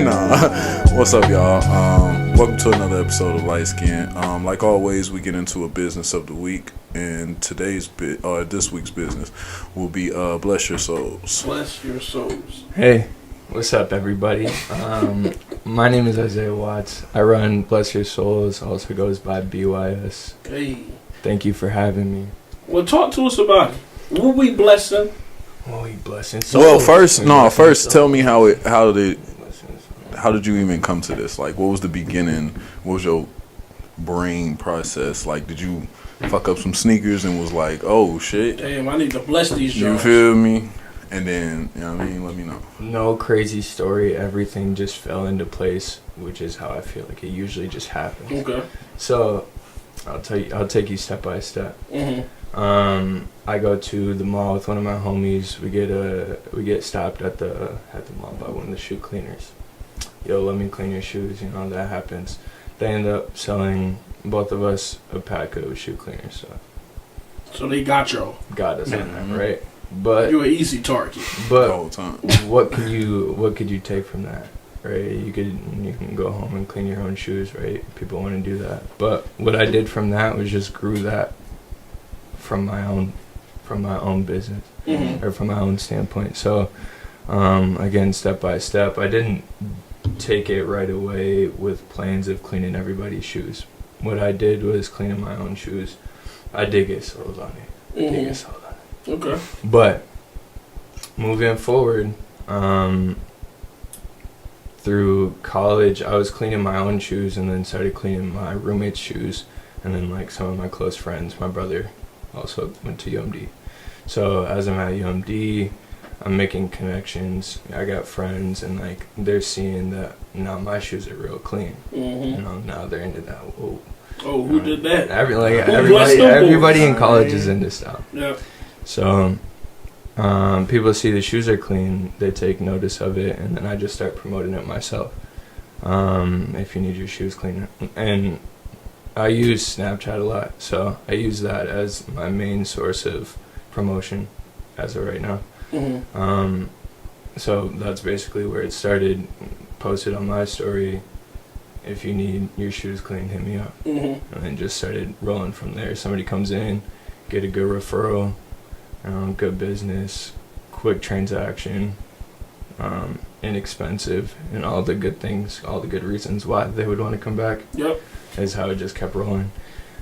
Nah. What's up, y'all? Welcome to another episode of Light Skin. Like always, we get into a business of the week, and this week's business will be bless your souls. Bless your souls. Hey, what's up, everybody? My name is Isiah Watts. I run Bless Your Souls, also goes by BYS. Hey. Thank you for having me. Well, talk to us about it. What we blessing? Oh, we blessing souls. Well, first, tell me how did you even come to this? Like, what was the beginning? What was your brain process? Like, did you fuck up some sneakers and was like, oh shit, damn, I need to bless these you jars. feel me? And then, you know what I mean, let me know. No crazy story. Everything just fell into place, which is how I feel like it usually just happens. Okay. So, I'll take you step by step. Mm-hmm. I go to the mall with one of my homies. We get stopped at the mall by one of the shoe cleaners. Yo, let me clean your shoes. You know, that happens. They end up selling both of us a pack of shoe cleaners. So they got y'all. Got us on that, right? But you're an easy target. But the whole time. what could you take from that? Right? You can go home and clean your own shoes, right? People want to do that. But what I did from that was just grew that from my own business, mm-hmm. or from my own standpoint. So again, step by step, I didn't take it right away with plans of cleaning everybody's shoes. What I did was cleaning my own shoes. I did get sold on it. Mm-hmm. Okay. But moving forward, through college, I was cleaning my own shoes and then started cleaning my roommate's shoes, and then like some of my close friends. My brother also went to UMD. So as I'm at UMD, I'm making connections. I got friends, and like they're seeing that now my shoes are real clean. Mm-hmm. You know, now they're into that. Whoa. Oh, who did that? Everybody in college is into stuff. Yeah. So people see the shoes are clean, they take notice of it, and then I just start promoting it myself. If you need your shoes clean. And I use Snapchat a lot, so I use that as my main source of promotion as of right now. Mm-hmm. So that's basically where it started. Posted on my story, if you need your shoes clean, hit me up. Mm-hmm. And then just started rolling from there. Somebody comes in, get a good referral, good business, quick transaction, inexpensive, and all the good things, all the good reasons why they would want to come back. Yep. Is how it just kept rolling.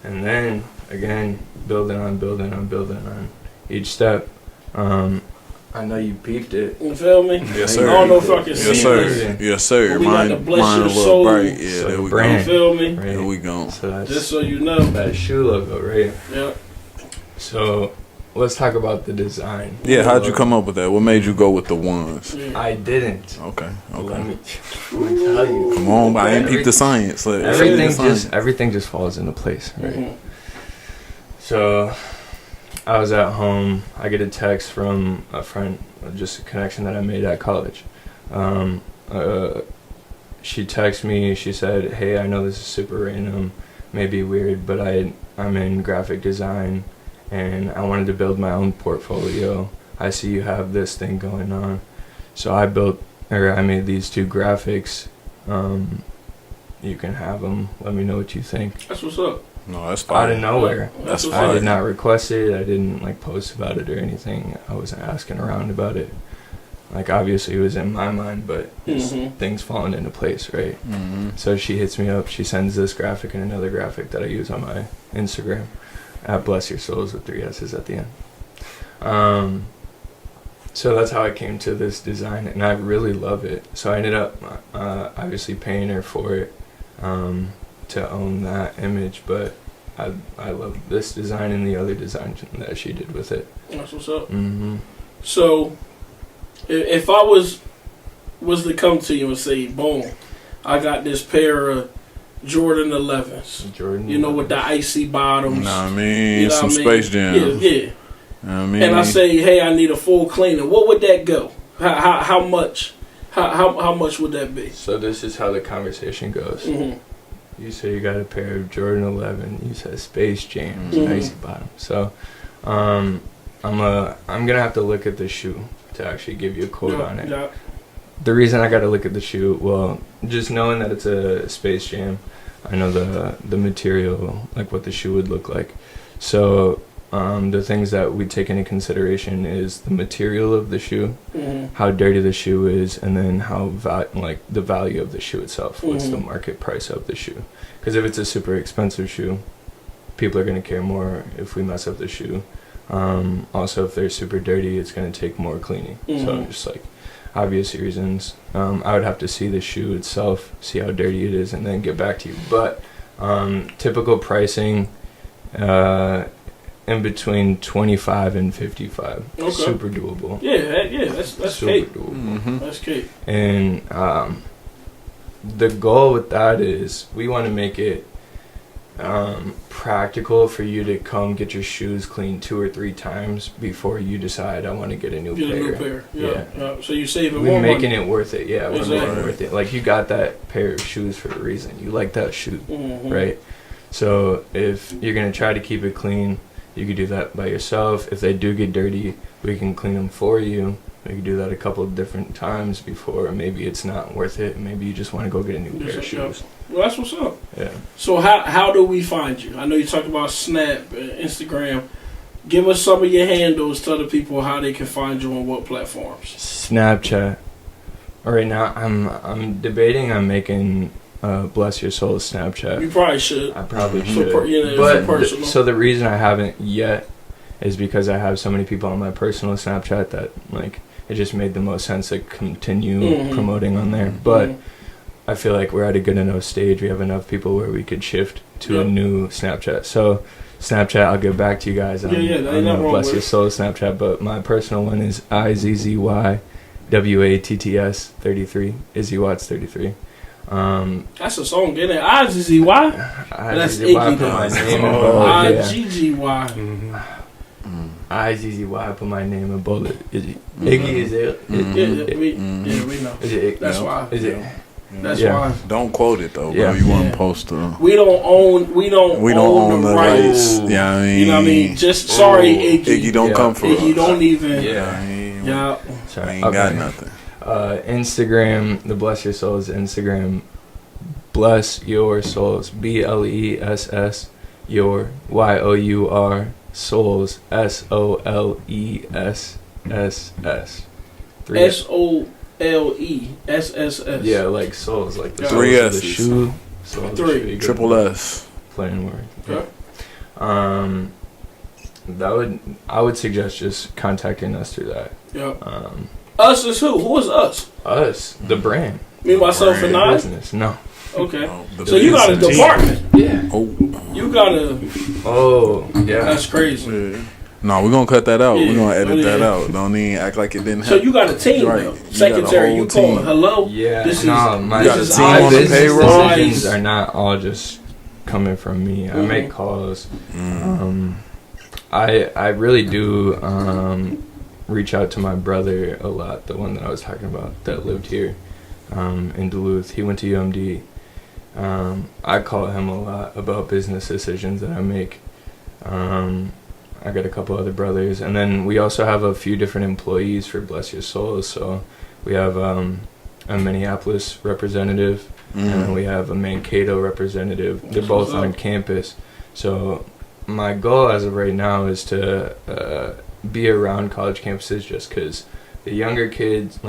And then, again, building on each step. I know you peeped it. You feel me? Yes, sir. I don't know if I can see it. Yes, sir. We got to bless your a little soul. bright. Yeah, there we brand. You feel me? Right. There we go. So that's, just so you know. that shoe logo, right? Yep. So let's talk about the design. Yeah, how'd you come up with that? What made you go with the ones? Yeah. I didn't. Okay. Let me tell you. Come on, I ain't peeped the science. Everything just falls into place, right? Mm-hmm. So I was at home. I get a text from a friend, just a connection that I made at college. She texted me. She said, "Hey, I know this is super random, maybe weird, but I'm in graphic design, and I wanted to build my own portfolio. I see you have this thing going on, so I made these 2 graphics. You can have them. Let me know what you think." That's what's up. No, that's fine. Out of nowhere. That's what's I up. did not request it. I didn't like post about it or anything. I wasn't asking around about it. Like, obviously it was in my mind, but just Mm-hmm. things falling into place, right? Mm-hmm. So she hits me up. She sends this graphic and another graphic that I use on my Instagram at Bless Your Souls with 3 S's at the end. So that's how I came to this design, and I really love it. So I ended up obviously paying her for it to own that image, but I love this design and the other design that she did with it. That's what's up. Mm-hmm. So, if I was to come to you and say, boom, I got this pair of Jordan 11s. You know, with the icy bottoms. Nah, I mean, you know some Space Jam. Yeah. I mean, and I say, hey, I need a full cleaner. What would that go? How much? How much would that be? So this is how the conversation goes. Mm-hmm. You say you got a pair of Jordan 11. You said Space Jam, Mm-hmm. icy bottom. So, I'm gonna have to look at the shoe to actually give you a quote on it. Yeah. the reason I got to look at the shoe, well, just knowing that it's a Space Jam, I know the material, like what the shoe would look like. So the things that we take into consideration is the material of the shoe, how dirty the shoe is, and then how the value of the shoe itself. What's the market price of the shoe? Because if it's a super expensive shoe, people are going to care more if we mess up the shoe. Also, if they're super dirty, it's going to take more cleaning. So just like obvious reasons. I would have to see the shoe itself, see how dirty it is, and then get back to you. But typical pricing, in between 25 and 55. Okay. Super doable. Yeah, that's super cake. doable. That's cake. And the goal with that is we want to make it practical for you to come get your shoes cleaned 2 or 3 times before you decide I want to get a new pair. Yeah. So you're saving We're more making money. it worth it. Yeah, we're Exactly. making it worth it. Like, you got that pair of shoes for a reason. You like that shoe, right? So if you're going to try to keep it clean, you could do that by yourself. If they do get dirty, we can clean them for you. We can do that a couple of different times before maybe it's not worth it. Maybe you just want to go get a new pair of shoes. Well, that's what's up. Yeah. So how do we find you? I know you talked about Snap, Instagram. Give us some of your handles. Tell the people how they can find you on what platforms. Snapchat. Right now, I'm debating on making Bless Your Soul Snapchat. You probably should. I probably should. Personal. So the reason I haven't yet is because I have so many people on my personal Snapchat that, like, it just made the most sense to continue promoting on there. But I feel like we're at a good enough stage. We have enough people where we could shift to a new Snapchat. So Snapchat, I'll get back to you guys on, on Bless Your Soul Snapchat. But my personal one is IZZYWATTS33, Izzy Watts 33. That's a song, isn't it? IZZY? That's Iggy. Put my name in bold. IGGY. IZZY, put my name in bold. Iggy is it? We know. Is it? That's why. Is it? That's why. Don't quote it though, bro. You want to post the. We don't own the rights. Yeah, I mean, you know what I mean. Just sorry, Iggy. Iggy don't come for us. Iggy don't even. Yeah. Sorry, ain't got nothing. Instagram, the Bless Your Souls Instagram. Bless Your Souls. BLESS Your YOUR Souls SOLESSS. SOLESSS. Yeah, like souls, like the 3 soles of the S's. shoe. Triple S. Plain word. Okay. I would suggest just contacting us through that. Yep. Us is who? Who is us? Us, the brand. Me, myself, and I. Business. No. Okay. So you got a department. Yeah. You got a. Oh, yeah. That's crazy. Yeah. No, we're gonna cut that out. Yeah. We're gonna edit that out. Don't even act like it didn't So happen. you got a team, Right. though. You Secretary, got a you whole call team. hello. Yeah. This my You got a is team on the business payroll? decisions are not all just coming from me. I make calls. I really do reach out to my brother a lot. The one that I was talking about that lived here in Duluth. He went to UMD. I call him a lot about business decisions that I make. I got a couple other brothers, and then we also have a few different employees for Bless Your Souls. So we have a Minneapolis representative, and then we have a Mankato representative. They're both on campus. So my goal as of right now is to be around college campuses, just because the younger kids,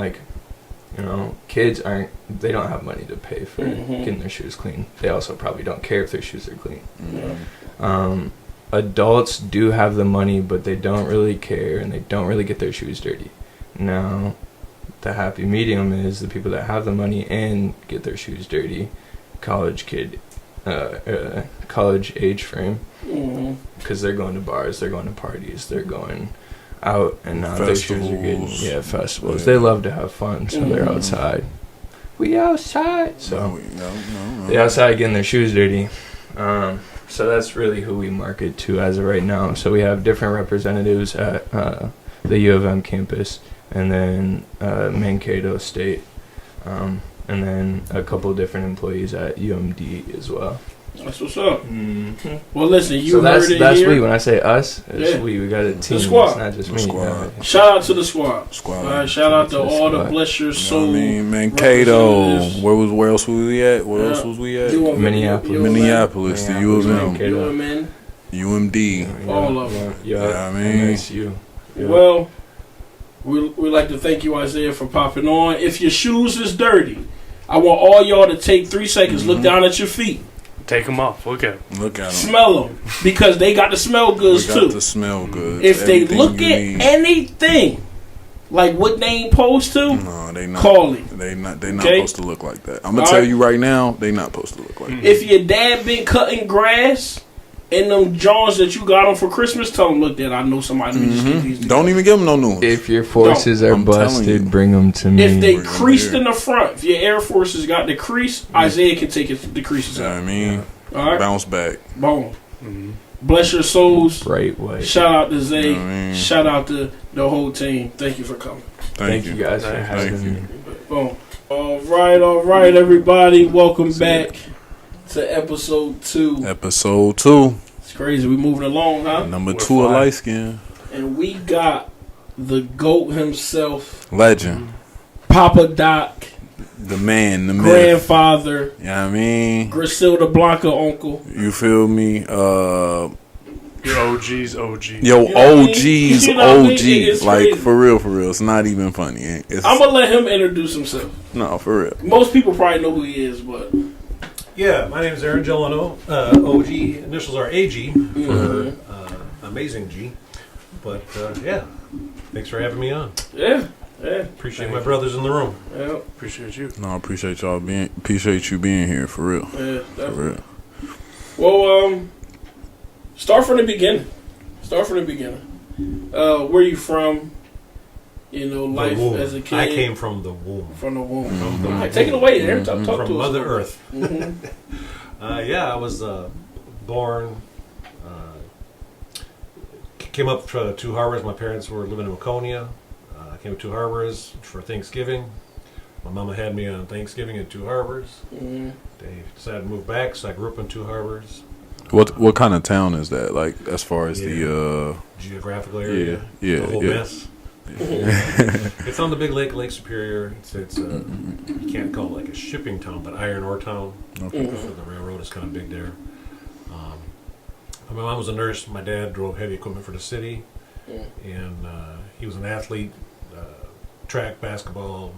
kids they don't have money to pay for getting their shoes clean. They also probably don't care if their shoes are clean. Adults do have the money, but they don't really care, and they don't really get their shoes dirty. Now, the happy medium is the people that have the money and get their shoes dirty, college age frame, because they're going to bars, they're going to parties, they're going out, and now their shoes are getting festivals. They love to have fun, so they're outside. We outside, so they're outside getting their shoes dirty. So that's really who we market to as of right now. So we have different representatives at the U of M campus, and then Mankato State, and then a couple different employees at UMD as well. That's what's up. Mm-hmm. Well, listen, you So heard it that's here. we. When I say us, it's Yeah. we got a team. squad. It's not just The me. squad. Yeah. Shout out to the squad. Squad. All right, shout out to To the all the squad. Bless Your You know Soul. what I mean, man, Cato. representatives. Where else was we at? Where Yeah. else was we at? You want Minneapolis. Minneapolis, the U of M, UMN, UMD. all of them. Yeah, Yeah, I mean- MSU. Yeah. Well, we like to thank you, Isiah, for popping on. If your shoes is dirty, I want all y'all to take 3 seconds, look down at your feet, Take them off. Look at 'em. Look at them. smell them, because they got the smell We goods got too. to smell good. If they Everything look you at need. anything like what they ain't supposed to, No, they not. call it. They not Okay? supposed to look like that. I'm gonna All tell right. you right now, they not supposed to look like that. If your dad been cutting grass and them Johns that you got them for Christmas, tell them, look, Dad, I know somebody. Let me just get these Don't together." even give them no new ones. If your forces are I'm telling you. busted, bring them to me. If they Bring 'em creased here. in the front, if your Air Forces got the crease, Isiah can take the creases You know what I out. mean? All right, Bounce back. boom. Bless your souls. Bright white. Shout out to Zay. You know what I mean? Shout out to the whole team. Thank you for coming. Thank you you. guys for Thank having you. me. Boom. All right, everybody. Welcome back to episode 2. Episode 2, It's crazy. We moving along, huh? number We're 2 of fine. light skin And we got the GOAT himself, legend, Papa Doc, the man, the myth. grandfather, You know what I mean? Griselda Blanca uncle. You feel me? Your OG's OG. Yo, You know what I mean? OG's You know what I mean? OG. It's Like crazy. for real. It's not even funny. It's, I'm gonna let him introduce himself. no, for real. Most people probably know who he is, but Yeah, my name is Aaron Gelineau. OG initials are AG for Amazing G. But yeah, thanks for having me on. yeah. Appreciate my brothers in the room. Yeah, Appreciate you. No, I appreciate you being here for real. yeah, For definitely. real. Well, start from the beginning. Where you from? You know, The life womb. as a kid. I came from the womb. from the womb. From the All right, womb. take it away, Aaron. Talk From to us. Mother Earth. Mhm. Yeah, I was born. Came up to Two Harbors. My parents were living in Waconia. I came to Two Harbors for Thanksgiving. My mama had me on Thanksgiving in Two Harbors. Mhm. They decided to move back, so I grew up in Two Harbors. What kind of town is that? Like as far as Geographical area. yeah, The whole yeah. mess. It's on the big lake, Lake Superior. It's you can't call it like a shipping town, but iron ore town. Okay. Mhm. So the railroad is kind of big there. My mom was a nurse. My dad drove heavy equipment for the city, and he was an athlete, track, basketball,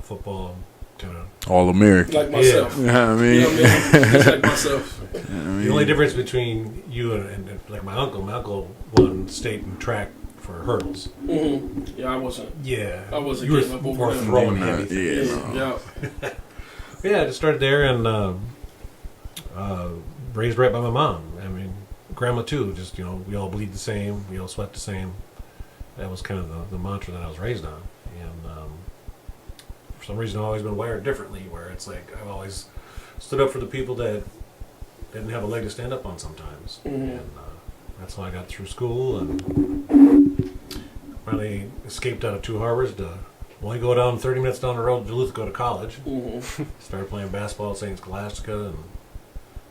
football, kind of. All American. Like myself. You know what I You mean? know what I mean? Just like myself. You know what I mean? The only difference between you and like my uncle won state and track for hurdles. Mhm. Yeah, I wasn't. Yeah, I wasn't you were getting up over more them. throwing Nah, heavy. yeah, things. no. Yeah. Yeah, I just started there and raised right by my mom. I mean, grandma too. Just we all bleed the same, we all sweat the same. That was kind of the mantra that I was raised on. And for some reason, I've always been wired differently. Where it's like I've always stood up for the people that didn't have a leg to stand up on sometimes. Mhm. And that's how I got through school and finally escaped out of Two Harbors to only go down 30 minutes down the road to Duluth to go to college. Mhm. Started playing basketball at St. Scholastica and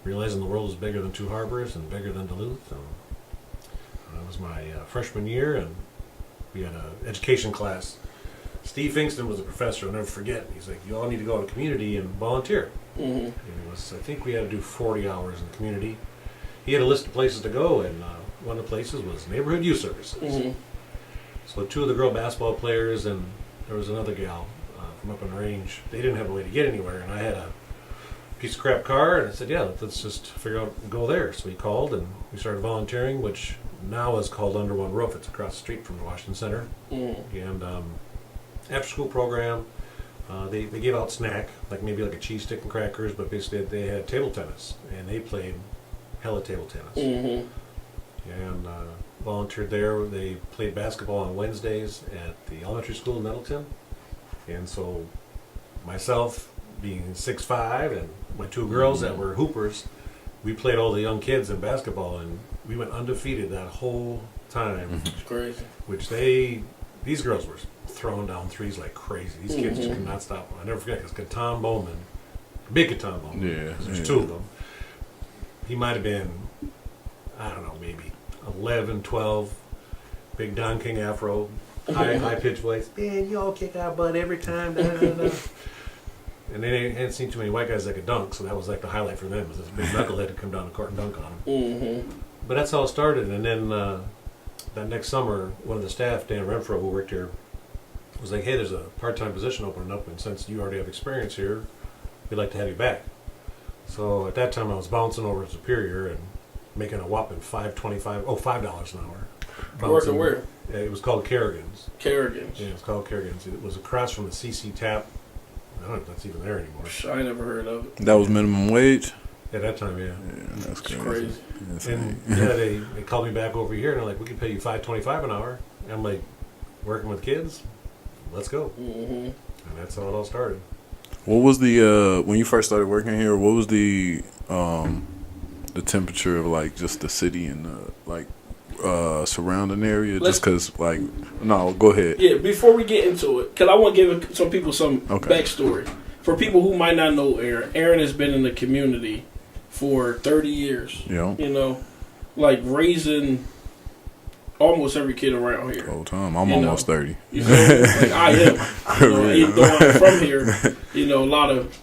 realizing the world is bigger than Two Harbors and bigger than Duluth. And that was my freshman year, and we had an education class. Steve Fingston was a professor, I'll never forget. He's like, you all need to go to community and volunteer. Mhm. And it was, I think we had to do 40 hours in community. He had a list of places to go, and one of the places was neighborhood youth services. Mhm. So two of the girl basketball players and there was another gal from up on the range. They didn't have a way to get anywhere, and I had a piece of crap car, and I said, yeah, let's just figure out and go there. So we called, and we started volunteering, which now is called Under One Roof. It's across the street from the Washington Center. Mhm. And after school program, they gave out snack, like maybe like a cheese stick and crackers, but basically they had table tennis, and they played hella table tennis. Mhm. And volunteered there. They played basketball on Wednesdays at the elementary school in Nettleton. And so myself, being 6'5", and my two girls that were hoopers, we played all the young kids in basketball, and we went undefeated that whole time, It's crazy. which these girls were throwing down threes like crazy. These kids just could not stop them. I never forget, because Tom Bowman, big Tom Bowman, Yeah, there's yeah. two of them, he might have been, I don't know, maybe 11, 12, big Don King afro, high pitched voice. Man, you all kick our butt every time. Da, da, da. And they hadn't seen too many white guys that could dunk, so that was like the highlight for them. Was this big knucklehead to come down the court and dunk on him. Mm-hmm. But that's how it started. And then that next summer, one of the staff, Dan Renfro, who worked here, was like, "Hey, there's a part-time position opening up, and since you already have experience here, we'd like to have you back." So at that time, I was bouncing over at Superior and making a whopping $5 an hour. Working where? It was called Kerrigan's. Kerrigan's. Yeah, it was called Kerrigan's. It was across from the CC Tap. I don't know if that's even there anymore. I never heard of it. That was minimum wage? At that time, yeah. Yeah, that's It's crazy. crazy. That's And neat. yeah, they called me back over here and they're like, "We can pay you $5.25 an hour." And I'm like, "Working with kids? Let's go." Mm-hmm. And that's how it all started. What was the when you first started working here? What was the temperature of like just the city and surrounding area? Let's- Just because like no, go ahead. Yeah, before we get into it, because I want to give some people some Okay. backstory. For people who might not know Aaron has been in the community for 30 years. Yeah, You know, like raising almost every kid around here. whole time. I'm You know. almost 30. You know, like I am. You know, even though I'm from here, you know, a lot of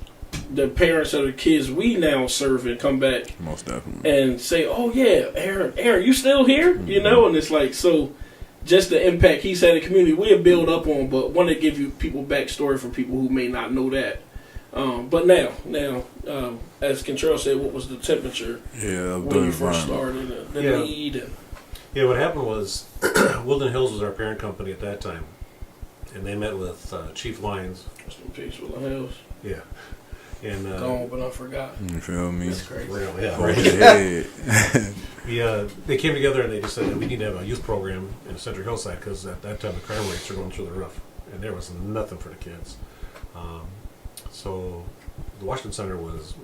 the parents of the kids we now serve and come back Most definitely. and say, "Oh yeah, Aaron, you still here?" You know, and it's like so. Just the impact he's had in the community, we'll build up on, but want to give you people backstory for people who may not know that. But now, as Contrell said, what was the temperature Yeah, when you first started? The Yeah. need. And, Yeah, what happened was Wilden Hills was our parent company at that time. And they met with Chief Lyons. rest in peace with the house. Yeah. And Gone, but I forgot. You feel me? That's crazy. Really, yeah, Oh, right. yeah. They came together and they just said that we need to have a youth program in Central Hillside because at that time the crime rates were going through the roof and there was nothing for the kids. So the Washington Center was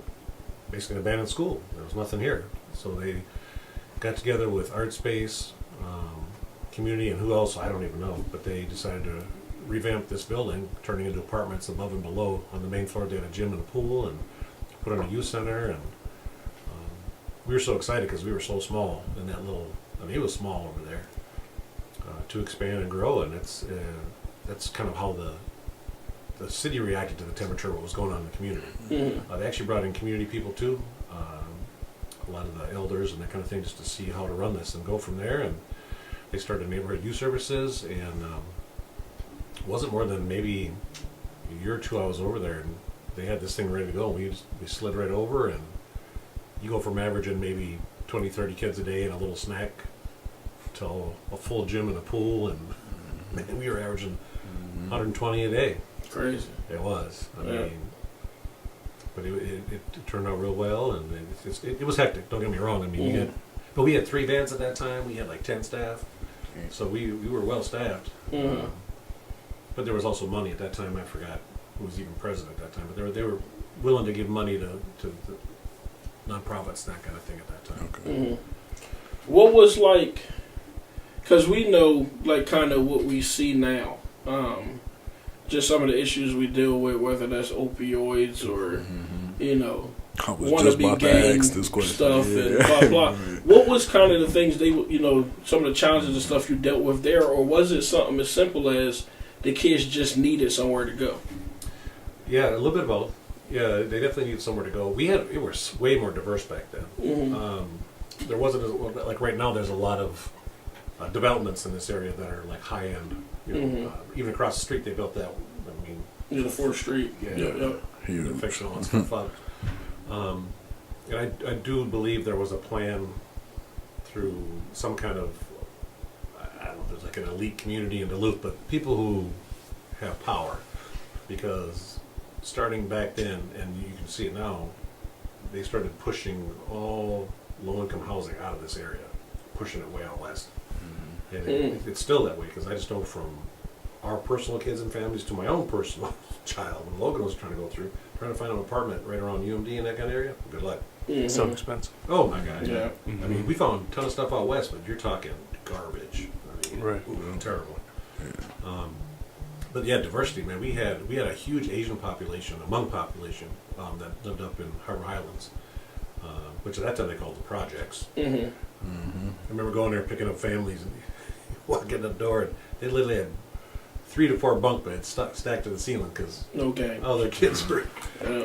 basically an abandoned school. There was nothing here. So they got together with Art Space, community, and who else, I don't even know. But they decided to revamp this building, turning into apartments above and below. On the main floor they had a gym and a pool and put in a youth center. And we were so excited because we were so small in that little, I mean it was small over there, to expand and grow. And that's kind of how the city reacted to the temperature, what was going on in the community. Mhm. They actually brought in community people too, a lot of the elders and that kind of thing, just to see how to run this and go from there. And they started neighborhood youth services, and it wasn't more than maybe a year or two I was over there, and they had this thing ready to go. We slid right over, and you go from averaging maybe 20, 30 kids a day and a little snack to a full gym and a pool, and man, we were averaging 120 a day. Crazy. It was. I Yeah. mean, but it turned out real well, and it was hectic. Don't get me wrong. I mean, we had 3 vans at that time. We had like 10 staff, so we were well staffed. Mhm. But there was also money at that time. I forgot who was even president at that time. But they were willing to give money to the nonprofits, that kind of thing at that time. Okay. Mhm. What was like? Because we know, like, kind of what we see now. Just some of the issues we deal with, whether that's opioids or, you know, I was wanna just be about to gang ask this question. stuff Yeah. and blah blah. What was kind of the things they, you know, some of the challenges and stuff you dealt with there, or was it something as simple as the kids just needed somewhere to go? Yeah, a little bit of both. Yeah, they definitely needed somewhere to go. It was way more diverse back then. Mm-hmm. There wasn't like right now. There's a lot of developments in this area that are like high end. You know, even across the street, they built that. I mean, You know, 4th Street. Yeah. Yep. Huge. fixing all that stuff up. And I do believe there was a plan through some kind of, I don't know, there's like an elite community in Duluth, but people who have power, because starting back then, and you can see it now, they started pushing all low-income housing out of this area, pushing it way out west. And it's still that way, because I just know from our personal kids and families to my own personal child, when Logan was trying to go through, trying to find an apartment right around UMD in that kind of area, good luck. Mhm. So expensive. Oh my God. Yeah. I mean, we found a ton of stuff out west, but you're talking garbage. I mean, Right. terrible. But yeah, diversity, man. We had a huge Asian population, a Hmong population that lived up in Harbor Highlands. which at that time they called the projects. Mm-hmm. I remember going there picking up families and walking in the door, and they literally had 3 to 4 bunk beds stacked to the ceiling because Okay. all their kids were.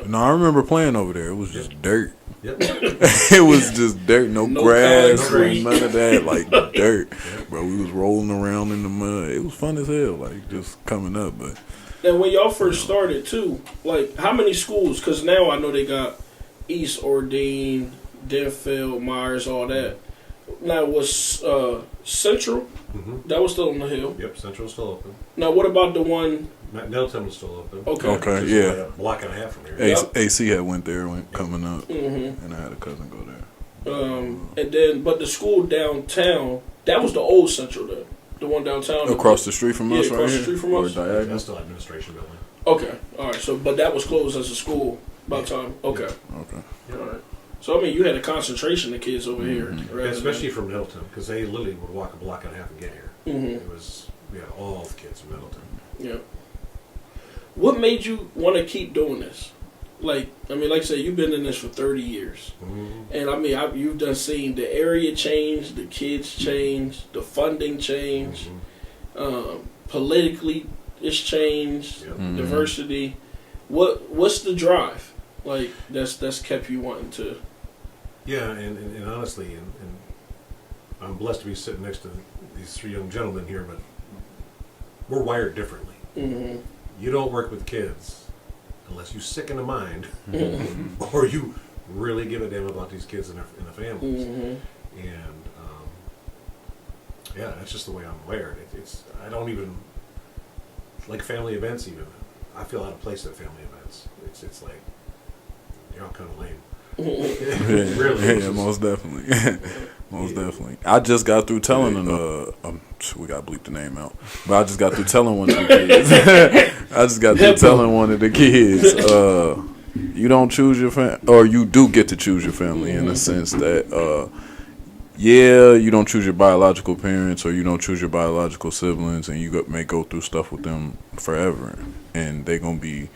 No, I remember playing over there. It was just dirt. Yep. It was just dirt, no grass, concrete. none of that, like dirt. Bro, we was rolling around in the mud. It was fun as hell, like just coming up. But And when y'all first started too, like how many schools? Because now I know they got East Ordine, Denfeld, Myers, all that. Now was Central? Mm-hmm. That was still on the hill. Yep, Central's still open. Now what about the one? Nettleton was still open. Okay. Just yeah. like a block and a half from here. Yep. AC had went there, coming up, Mm-hmm. and I had a cousin go there. And then, but the school downtown, that was the old Central then. The one downtown. Across the street from us, Yeah, right across the here, street from or us. diagonal. That's still administration building. Okay. All right. So, but that was closed as a school by the time. Okay. Okay. All right. So I mean, you had a concentration of kids over here, Mm-hmm. rather Especially from Middleton, because they literally would walk a block and a half and get here. Mm-hmm. We had all the kids from Middleton. Yeah. What made you want to keep doing this? Like, I mean, like I said, you've been in this for 30 years. Mm-hmm. And I mean, you've done seen the area change, the kids change, the funding change, politically it's changed, Yep. Mhm. diversity. What's the drive? Like, that's kept you wanting to... Yeah, and honestly, and I'm blessed to be sitting next to these 3 young gentlemen here, but we're wired differently. Mm-hmm. You don't work with kids unless you sick in the mind Mm-hmm. or you really give a damn about these kids and the families. Mm-hmm. And yeah, that's just the way I'm wired. I don't even like family events. Even I feel out of place at family events. It's like you're all kind of lame. Really, Yeah, most definitely. Most definitely. I just got through telling them, we got to bleep the name out, but I just got through telling one of the kids. I just got through telling one of the kids, you don't choose your family, or you do get to choose your family in the sense that, yeah, you don't choose your biological parents or you don't choose your biological siblings, and you may go through stuff with them forever, and they're going to be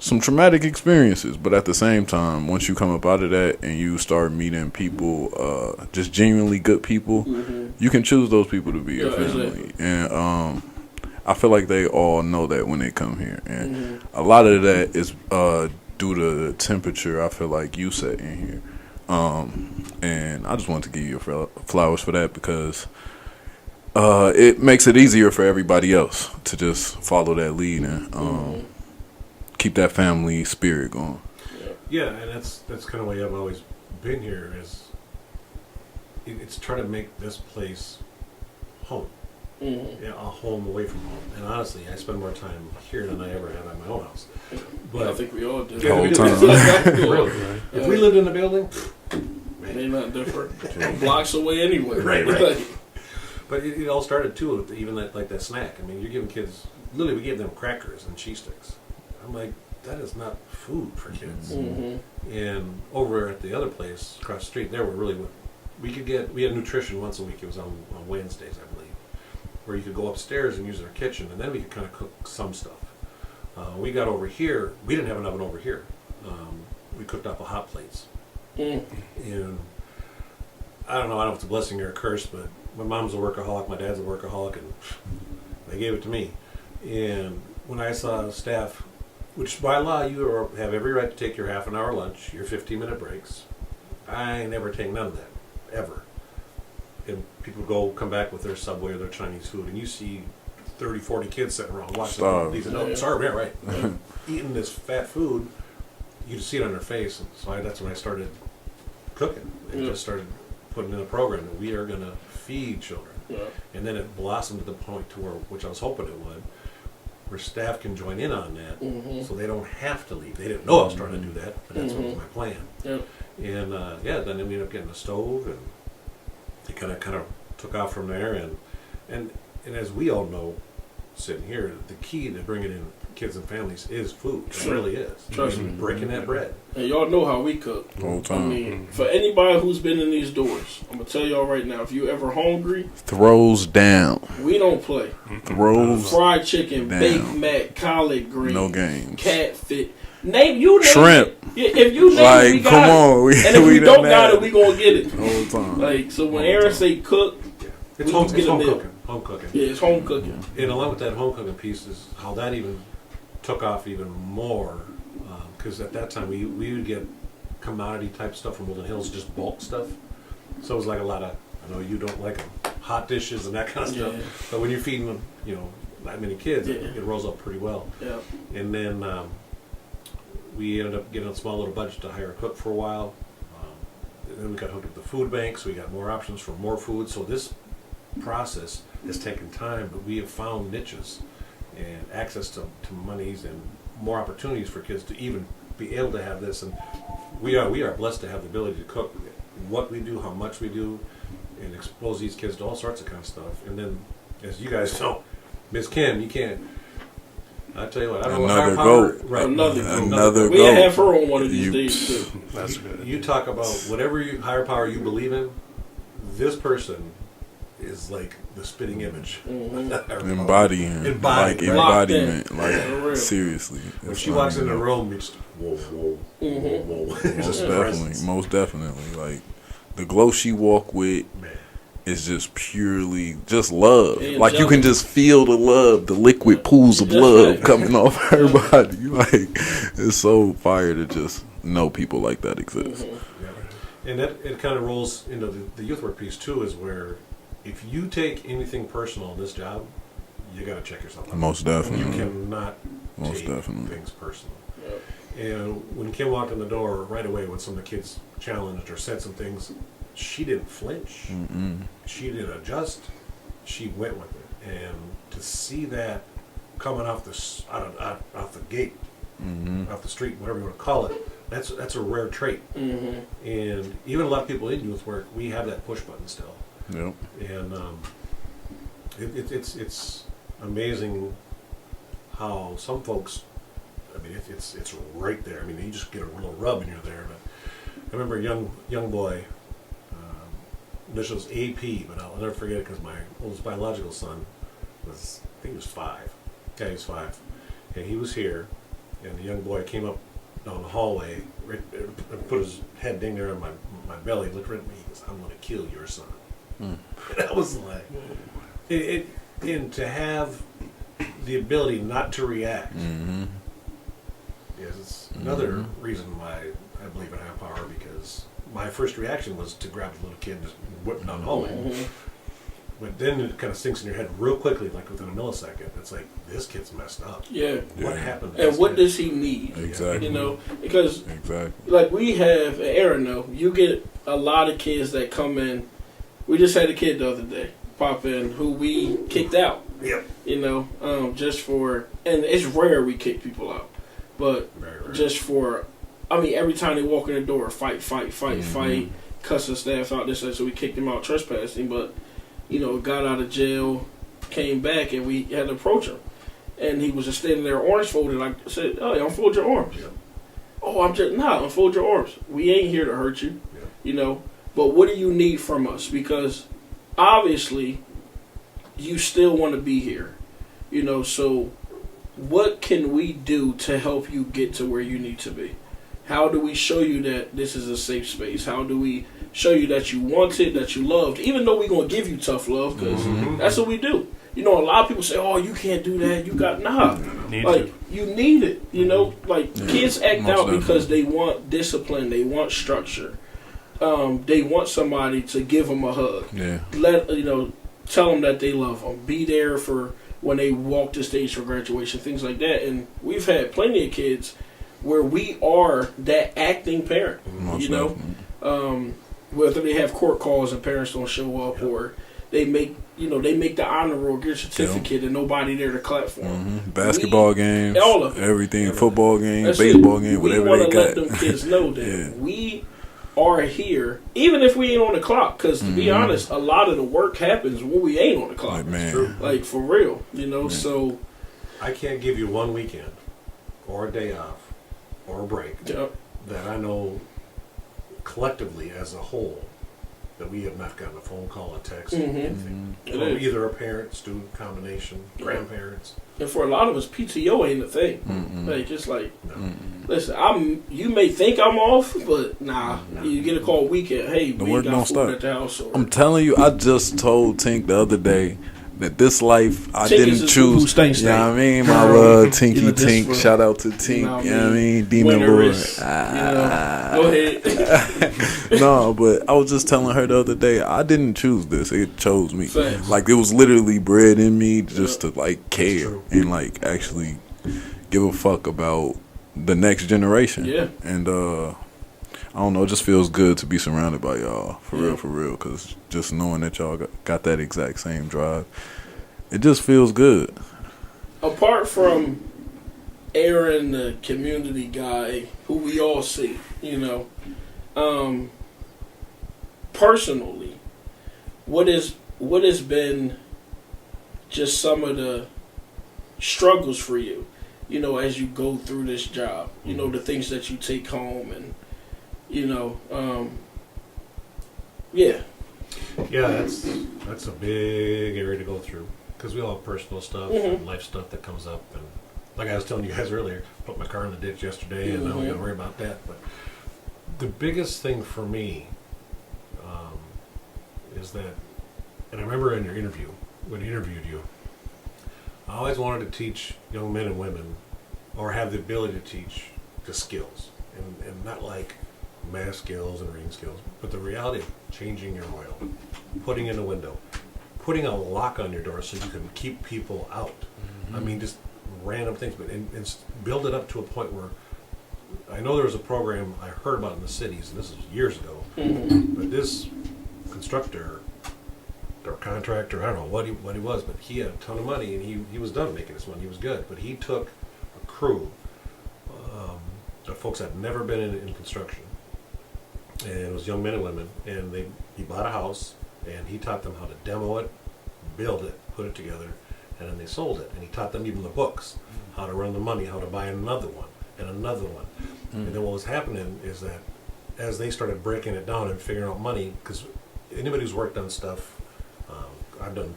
some traumatic experiences, but at the same time, once you come up out of that and you start meeting people, just genuinely good people, you can choose those people to be your family. Exactly. And I feel like they all know that when they come here, and a lot of that is due to the temperature I feel like you set in here. And I just want to give you your flowers for that, because it makes it easier for everybody else to just follow that lead and keep that family spirit going. Yeah, and that's kind of the way I've always been here. Is it's trying to make this place home, a home away from home. And honestly, I spend more time here than I ever have at my own house. But I think we all do. Yeah, we do. Really? If we lived in a building, It ain't nothing different. Blocks away anyway. Right. But it all started too with even that snack. I mean, you're giving kids, literally we gave them crackers and cheese sticks. I'm like, that is not food for kids. And over at the other place across the street, there were really we had nutrition once a week. It was on Wednesdays, I believe, where you could go upstairs and use their kitchen, and then we could kind of cook some stuff. We got over here, we didn't have an oven over here. We cooked off of hot plates. And I don't know if it's a blessing or a curse, but my mom's a workaholic, my dad's a workaholic, and they gave it to me. And when I saw staff, which by law you have every right to take your half-an-hour lunch, your 15-minute breaks, I ain't never take none of that, ever. And people come back with their Subway or their Chinese food, and you see 30, 40 kids sitting around watching these adults, starving, yeah, right, eating this fat food. You just see it on their face, and so that's when I started cooking and just started putting in a program that we are going to feed children. And then it blossomed to the point to which I was hoping it would, where staff can join in on that, so they don't have to leave. They didn't know I was trying to do that, but that's what was my plan. And then we ended up getting a stove, and it kind of took off from there. And as we all know, sitting here, the key to bringing in kids and families is food. It really is. Trust me. Breaking that bread. And y'all know how we cook. Whole time. I mean, for anybody who's been in these doors, I'm gonna tell y'all right now, if you ever hungry, Throws down. we don't play. Throws Fried chicken, down. baked mac, collard greens, No games. catfish. Name you name Shrimp. it. If you name it, Like, we got come it. on. And if we done don't that got it, we gonna get it. all the time. Like so, when Aaron say cook, It's we home, can it's get a home meal. cooking. Home cooking. Yeah, it's home cooking. And along with that home cooking piece is how that even took off even more. Because at that time we would get commodity type stuff from Woodland Hills, just bulk stuff. So it was like a lot of, I know you don't like them, hot dishes and that kind of stuff. Yeah. But when you're feeding them, that many kids, Yeah. it rolls up pretty well. Yeah. And then we ended up getting a small little budget to hire a cook for a while. And then we got hooked up with the food bank, so we got more options for more food. So this process has taken time, but we have found niches and access to monies and more opportunities for kids to even be able to have this. And we are blessed to have the ability to cook what we do, how much we do, and expose these kids to all sorts of kind of stuff. And then, as you guys know, Miss Kim, you can't. I tell you what, I don't Another know goat. Right, Another We'll goat. have her on one of these You- days too. That's good. You talk about whatever higher power you believe in. This person is like the spitting image. Mhm. Embodying. Embodied, Like right? embodiment. Locked in. Like, For real. seriously. When It's she not walks in even the a- room, it's whoa, whoa, Mhm. whoa, whoa. It's Most just a definitely. presence. Most definitely. Like, the glow she walk with Man. is just purely just love. Yeah, Like, you can just feel the love, the liquid pools of That's love right. coming off her body. Like, it's so fire to just know people like that exist. Mhm. Yeah. And that it kind of rolls into the youth work piece too, is where if you take anything personal in this job, you got to check yourself out. Most You definitely. cannot Most take definitely. things personal. Yeah. And when Kim walked in the door right away, when some of the kids challenged or said some things, she didn't flinch. Mm-mm. She didn't adjust. She went with it. And to see that coming off off the gate, Mm-hmm. off the street, whatever you want to call it, that's a rare trait. Mhm. And even a lot of people in youth work, we have that push button still. Yep. And it's amazing how some folks, I mean, it's right there. I mean, you just get a little rub and you're there. But I remember a young boy, initials AP, but I'll never forget it because my oldest biological son was, I think he was 5. Yeah, he was 5. And he was here, and the young boy came up down the hallway, and put his head ding there on my belly, looked right at me, he goes, "I'm going to kill your son." Mm. And I was like, and to have the ability not to react Mm-hmm. is another reason why I believe in higher power, because my first reaction was to grab the little kid and just whip him down the hallway. Mhm. But then it kind of sinks in your head real quickly, like within a millisecond. It's like, this kid's messed up. Yeah. What Yeah. happened to And this what kid? does he need? Exactly. You know, because Exactly. like we have, Aaron, know, you get a lot of kids that come in. We just had a kid the other day pop in who we kicked out. Yep. You know, just for, and it's rare we kick people out, but Very rare. just for, I mean, every time they walk in the door, fight, Mhm. cussing staff out. This, so we kicked him out trespassing, but you know, got out of jail, came back, and we had to approach him, and he was just standing there, arms folded. I said, "Oh, yeah, unfold your arms." Yep. Oh, I'm just unfold your arms. We ain't here to hurt you, Yep. you know. But what do you need from us? Because obviously, you still want to be here, you know. So, what can we do to help you get to where you need to be? How do we show you that this is a safe space? How do we show you that you want it, that you loved, even though we're going to give you tough love, because Mhm. that's what we do. You know, a lot of people say, "Oh, you can't do that. You got," nah. Need Like, to. you need it, you know? Like, Yeah, kids act most out definitely. because they want discipline, they want structure. They want somebody to give them a hug. Yeah. Tell them that they love them. Be there for when they walk the stage for graduation, things like that. And we've had plenty of kids where we are that acting parent, Most you know? definitely. Whether they have court calls and parents don't show up, or they make the honor roll, get a certificate, and nobody there to clap for them. Mhm. Basketball games, all of it. everything, football game, That's baseball it. game, We whatever wanna they let got. them kids know that Yeah. we are here, even if we ain't on the clock. Because to be Mhm. honest, a lot of the work happens when we ain't on the clock. Like, man. True. Like, for real, you know. Yeah. So, I can't give you one weekend or a day off or a break yeah, that I know collectively as a whole that we have not gotten a phone call, a text, Mhm. anything. It From is. either a parent, student combination, grandparents. And for a lot of us, PTO ain't a thing. Mm-mm. Like, it's like, No. listen, you may think I'm off, but nah. Nah. You get a call weekend, hey, The we work got don't food stop. at the house. Or, I'm telling you, I just told Tink the other day that this life I Tink is didn't his choose. boo-boo stank You know what I stank. mean? My love, Tinky You know, this Tink. for- Shout out to Tink. you know what You know what I mean? Demon Winter Lord. is, Go ahead. No, but I was just telling her the other day, I didn't choose this. It chose me. Facts. Like, it was literally bred in me just to, like, care true. and, like, actually give a fuck about the next generation. Yeah. And, I don't know, it just feels good to be surrounded by y'all. For Yeah. real. Because just knowing that y'all got that exact same drive, it just feels good. Apart from Aaron, the community guy, who we all see, you know, personally, what has been just some of the struggles for you, you know, as you go through this job, you know, the things that you take home, and you know, yeah, Yeah, that's a big area to go through because we all have personal stuff Mhm. and life stuff that comes up. And like I was telling you guys earlier, put my car in the ditch yesterday, and now we got to worry about that. But the biggest thing for me is that, and I remember in your interview when I interviewed you, I always wanted to teach young men and women, or have the ability to teach, the skills, and not like math skills and reading skills, but the reality of changing your oil, putting in a window, putting a lock on your door so you can keep people out. I mean, just random things, but and build it up to a point where I know there was a program I heard about in the cities, and this is years ago, but this constructor or contractor, I don't know what he was, but he had a ton of money, and he was done making this money. He was good, but he took a crew of folks that had never been in construction, and it was young men and women, and he bought a house, and he taught them how to demo it, build it, put it together, and then they sold it. And he taught them even the books, how to run the money, how to buy another one, and another one. And then what was happening is that as they started breaking it down and figuring out money, because anybody who's worked on stuff, I've done,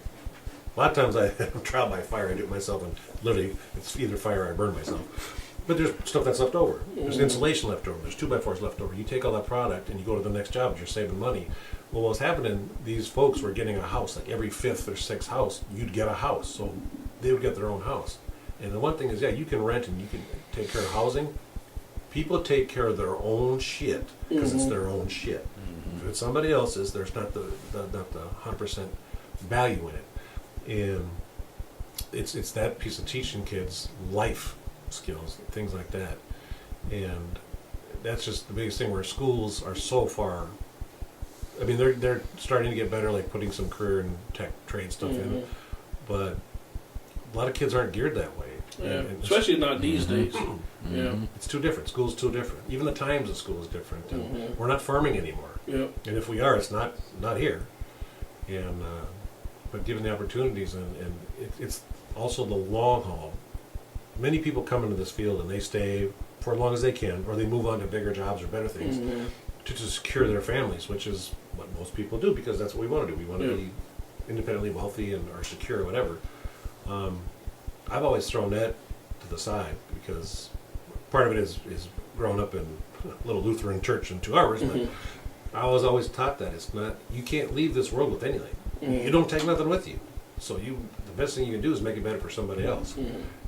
a lot of times I trial by fire, I do it myself, and literally it's either fire or I burn myself. But there's stuff that's left over. There's insulation left over. There's 2x4s left over. You take all that product and you go to the next job and you're saving money. Well, what was happening, these folks were getting a house, like every fifth or sixth house, you'd get a house. So they would get their own house. And the one thing is, yeah, you can rent and you can take care of housing. People take care of their own shit because it's their own shit. If it's somebody else's, there's not the 100% value in it. And it's that piece of teaching kids life skills, things like that. And that's just the biggest thing where schools are so far. I mean, they're starting to get better, like putting some career and tech trade stuff in, but a lot of kids aren't geared that way. yeah. And Especially not these days. Yeah, it's too different. School's too different. Even the times of school is different. And we're not farming anymore. yeah. And if we are, it's not here. And but given the opportunities, and it's also the long haul. Many people come into this field and they stay for as long as they can, or they move on to bigger jobs or better things to secure their families, which is what most people do because that's what we want to do. We want to be independently wealthy and or secure, or whatever. I've always thrown that to the side because part of it is growing up in a little Lutheran church in 2 hours, but I was always taught that it's not, you can't leave this world with anything. You don't take nothing with you. So the best thing you can do is make it better for somebody else.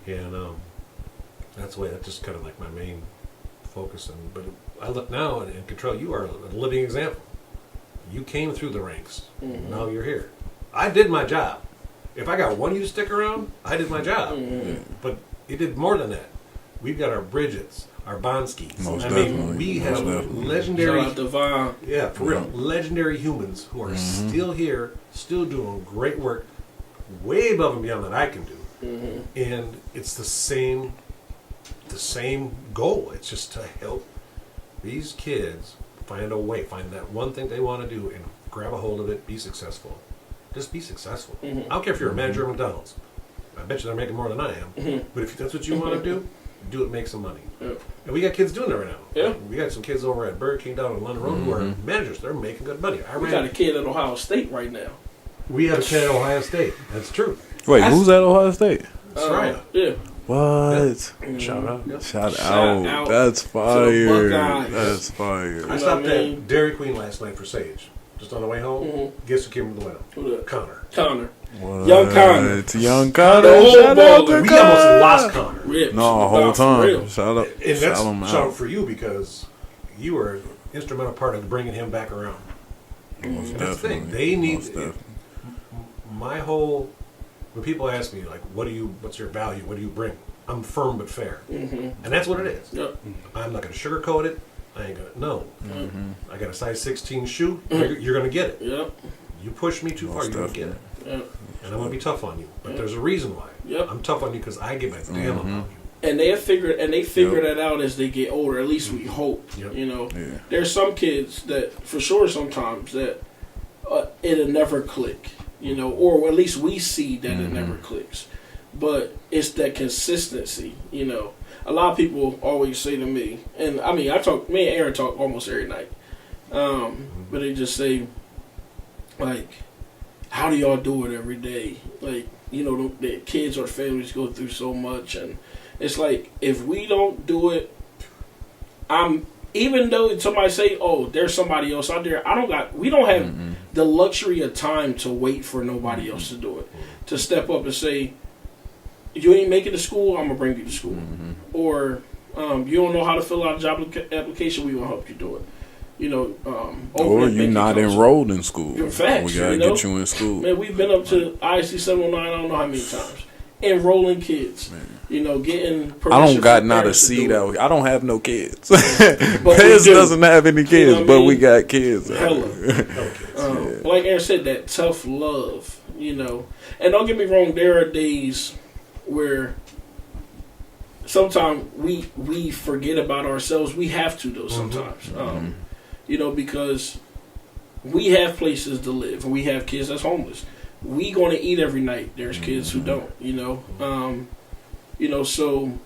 And that's the way, that's just kind of like my main focus. But I look now and Control, you are a living example. You came through the ranks. Now you're here. I did my job. If I got one of you to stick around, I did my job. But it did more than that. We've got our Bridgets, our Bonskis. Most I definitely. mean, we Most have definitely. legendary, Shout out to Vaughn. yeah, for real, legendary humans who are still here, still doing great work, way above and beyond that I can do. And it's the same goal. It's just to help these kids find a way, find that one thing they want to do, and grab a hold of it, be successful. Just be successful. I don't care if you're a manager at McDonald's. I bet you they're making more than I am. But if that's what you want to do, do it, make some money. Yep. And we got kids doing that right now. Yeah. We got some kids over at Burger King down in London Road who are managers. They're making good money. We got a kid at Ohio State right now. We have a kid at Ohio State. That's true. Wait, who's at Ohio State? Soraya. Yeah. What? Shout out. Yep. Shout out out. That's to the fire. Buckeyes. That's fire. I stopped at Dairy Queen last night for Sage. Just on the way home. Mhm. Guess who came from the window? Who that? Connor. Connor. What? Young Connor. Young Connor. The whole Shout out baller. to We Connor. almost lost Connor. Rip. No, the whole For real. time. Shout out. And that's Shout him shout out out. for you because you were an instrumental part of bringing him back around. Most That's the thing. definitely. They need Most definitely. my whole. When people ask me like, what's your value? What do you bring? I'm firm but fair, Mm-hmm. and that's what it is. Yep. I'm not gonna sugarcoat it. I ain't gonna. No, Mm-hmm. I got a size 16 shoe. You're gonna get it. Yep. You push me too far, Most you're gonna get it. Yep. And I'm gonna be tough on you. But Yep. there's a reason why. Yep. I'm tough on you because I give a damn about you. And they figure Yep. that out as they get older. At least we hope. Yep. You know, Yeah. there's some kids that, for sure, sometimes that it'll never click. You know, or at least we see that it never clicks. But it's that consistency. You know, a lot of people always say to me, and I mean, me and Aaron talk almost every night. But they just say, like, how do y'all do it every day? Like, you know, the kids or families go through so much, and it's like, if we don't do it, even though somebody say, oh, there's somebody else out there, we don't have the luxury of time to wait for nobody else to do it. To step up and say, you ain't making it to school, I'm gonna bring you to school. Or you don't know how to fill out a job application, we gonna help you do it. You know, Or you're not enrolled in school. In fact, we gotta get you in school. Man, we've been up to IC 709, I don't know how many times. Enrolling kids. Man. You know, getting permission I don't got from not a parents to seat do it. out here. I don't have no kids. we Pez do. doesn't have any kids, what I but mean? we got kids. out Hella. here. Like Aaron said, that tough love, you know. And don't get me wrong, there are days where sometimes we forget about ourselves. We have to, though, sometimes. You know, because we have places to live, and we have kids that's homeless. We going to eat every night. There's kids who don't, you know. You know, so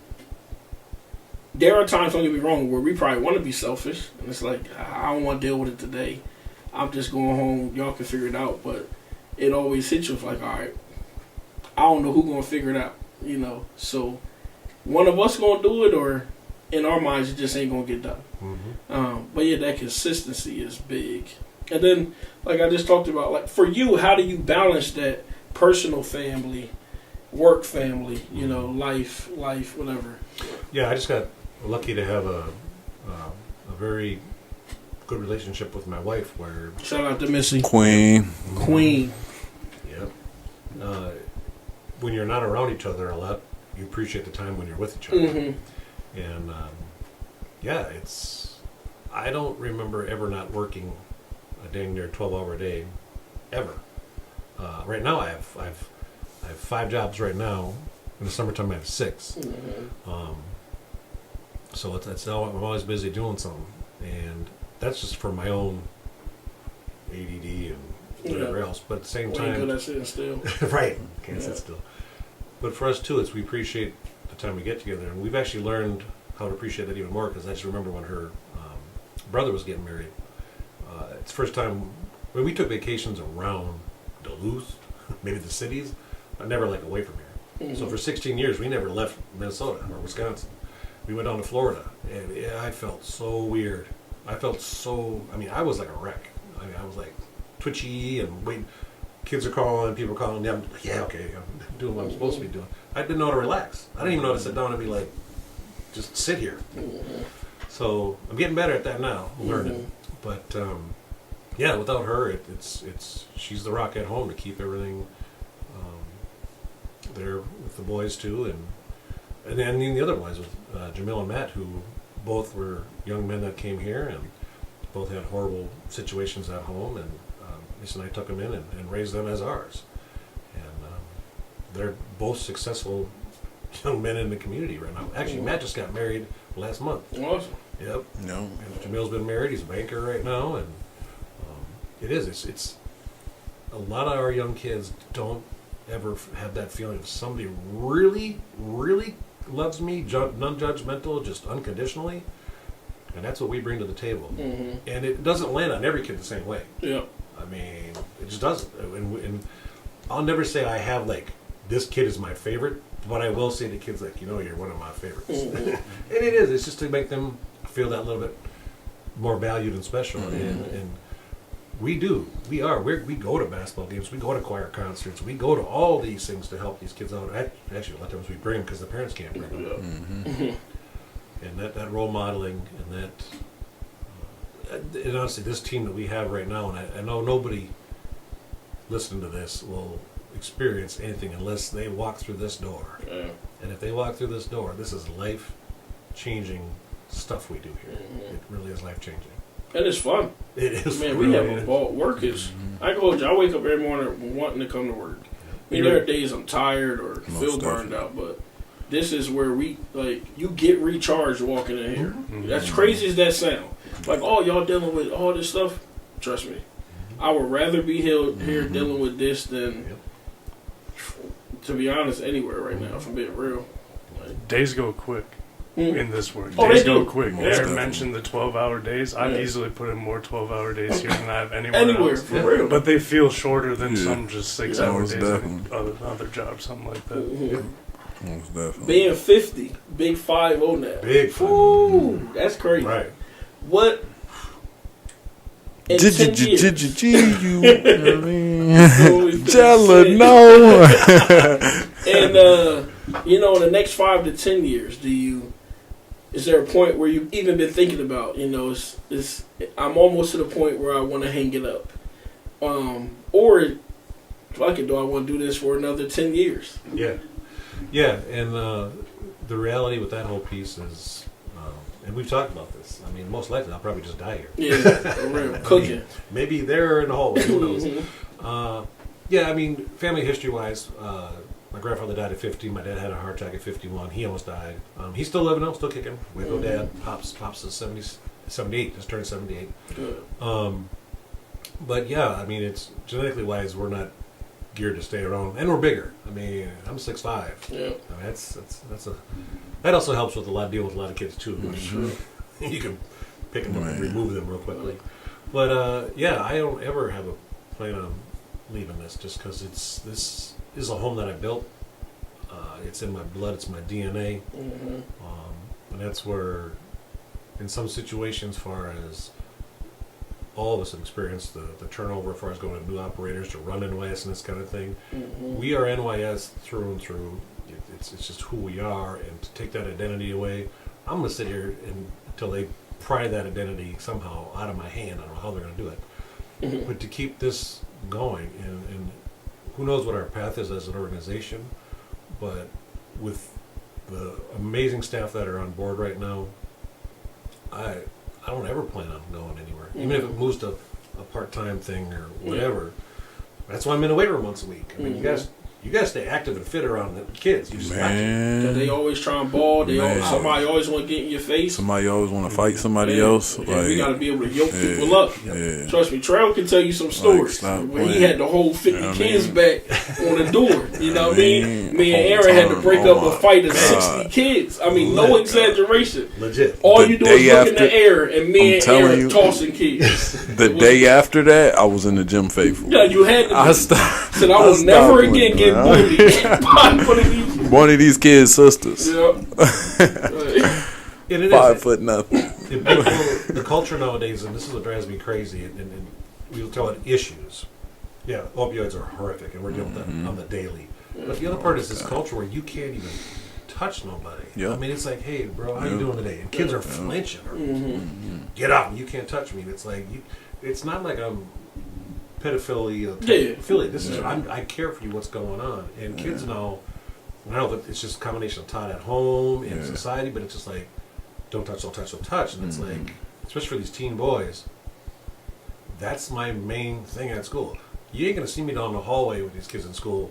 there are times, don't get me wrong, where we probably want to be selfish. And it's like, I don't want to deal with it today. I'm just going home. Y'all can figure it out. But it always hits you like, all right, I don't know who's going to figure it out, you know. So one of us going to do it, or in our minds, it just ain't going to get done. But yeah, that consistency is big. And then, like I just talked about, like for you, how do you balance that personal family, work family, you know, life, whatever? Yeah, I just got lucky to have a very good relationship with my wife where... Shout out to Missy. Queen. Yep. When you're not around each other a lot, you appreciate the time when you're with each other. And, yeah, I don't remember ever not working a dang near 12-hour day, ever. Right now, I have 5 jobs right now. In the summertime, I have 6. So I'm always busy doing something, and that's just for my own ADD and whatever else. But at the same We ain't time, good at sitting still. right? Can't sit still. But for us too, we appreciate the time we get together, and we've actually learned how to appreciate that even more. Because I just remember when her brother was getting married. It's the first time when we took vacations around Duluth, maybe the cities, but never like away from here. So for 16 years, we never left Minnesota or Wisconsin. We went down to Florida, and I felt so weird. I was like a wreck. I was like twitchy and waiting. Kids are calling, people are calling. Yeah, okay, I'm doing what I'm supposed to be doing. I didn't know how to relax. I didn't even know how to sit down and be like, just sit here. So I'm getting better at that now, learning. But yeah, without her, she's the rock at home to keep everything there with the boys too, and then the other boys with Jamil and Matt, who both were young men that came here and both had horrible situations at home, and Lisa and I took them in and raised them as ours, and they're both successful young men in the community right now. Actually, Matt just got married last month. Awesome. Yep. No. And Jamil's been married. He's a banker right now, and it's a lot of our young kids don't ever have that feeling of somebody really, really loves me, non-judgmental, just unconditionally, and that's what we bring to the table. Mm-hmm. And it doesn't land on every kid the same way. Yeah. I mean, it just doesn't. And I'll never say I have like this kid is my favorite, but I will say to kids like, you're one of my favorites. Mm-hmm. And it is. It's just to make them feel that little bit more valued and special. Mm-hmm. And we do. We go to basketball games. We go to choir concerts. We go to all these things to help these kids out. Actually, a lot of times we bring them because the parents can't bring them. Yeah. Mm-hmm. And that role modeling and that, and honestly, this team that we have right now, and I know nobody listening to this will experience anything unless they walk through this door. Yeah. And if they walk through this door, this is life-changing stuff we do here. Mhm. It really is life-changing. And it's fun. It is. Man, it we really have a is. ball. Work is. I wake up every morning wanting to come to work. I mean, there are days I'm tired or feel burned out, but this is where you get recharged walking in here. Mm-hmm. As crazy as that sound. Like, oh, y'all dealing with all this stuff? Trust me. I would rather be here dealing with this than, to be honest, anywhere right now, if I'm being real. Days go quick in this work. Oh, Days they go do. quick. Most Aaron definitely. mentioned the 12-hour days. I've easily put in more 12-hour days here than I have anywhere Anywhere, else. for real. But they feel shorter than Yeah. some just 6-hour most days definitely. like other jobs, something like that. Mhm. Most definitely. Being 50, big 5-0 now. Big fun. Ooh, that's crazy. Right. What? In 10 years, Gelineau. and in the next 5 to 10 years, is there a point where you've even been thinking about, I'm almost to the point where I want to hang it up, or fuck it, do I want to do this for another 10 years? Yeah, and the reality with that whole piece is, and we've talked about this. I mean, most likely I'll probably just die here. Yeah, for real. Cooking. Maybe there in the hallway. Who knows? Mhm. Yeah, I mean, family history-wise, my grandfather died at 50. My dad had a heart attack at 51. He almost died. He's still living out, still kicking. Waco dad. Pops is 78. Just turned 78. Good. But yeah, I mean, it's genetically wise, we're not geared to stay around, and we're bigger. I mean, I'm 6'5". Yeah. I mean, that also helps with dealing with a lot of kids too. Sure. You can pick them up and Man. remove them real quickly. But yeah, I don't ever have a plan on leaving this, just because this is a home that I built. It's in my blood. It's my DNA. Mhm. And that's where, in some situations, far as all of us have experienced the turnover, as far as going to new operators to run NYS and this kind of thing. Mhm. We are NYS through and through. It's just who we are, and to take that identity away, I'm going to sit here until they pry that identity somehow out of my hand. I don't know how they're going to do it. Mhm. But to keep this going, and who knows what our path is as an organization, but with the amazing staff that are on board right now, I don't ever plan on going anywhere. Even if it moves to a part-time thing or whatever. That's why I'm in the weight room once a week. I mean, you guys stay active and fit around the kids. You just have to. Cause they always try and ball. Man. Somebody always want to get in your face. Somebody always want to fight somebody Yeah. else. And Like, we got to be able to yoke yeah, people up. yeah. Trust me, Trail can tell you some stories stop where he playing. had to hold 50 You know what I kids mean? back on the door. You know what I mean? Man, Me and whole Aaron had to time. break Oh up my a fight of God. 60 kids. I mean, no exaggeration. Legit. All The you do is day look in the after- air and me I'm and telling Aaron you. tossing kids. The day after that, I was in the gym faithful. Yeah, you had to. I be. stopped. Said I will stopped never playing, again get man. bullied by one of these. One of these kids' sisters. Yeah. Right. And it 5 is. foot nothing. The culture nowadays, and this is what drives me crazy, and we'll call it issues. Yeah, opioids are horrific, and we're dealing with that on the daily. But the other part is this culture where you can't even touch nobody. Yeah. I mean, it's like, hey, bro, how you Yeah. doing today? And kids are flinching. Or, Mm-hmm. get out, you can't touch me. And it's like, it's not like I'm pedophilia. Yeah. Affiliate. This is, I care for you, what's going on. And kids now, I know that it's just a combination of taught at home and society, but it's just like, don't touch, don't touch, don't touch. And it's like, especially for these teen boys, that's my main thing at school. You ain't going to see me down the hallway with these kids in school,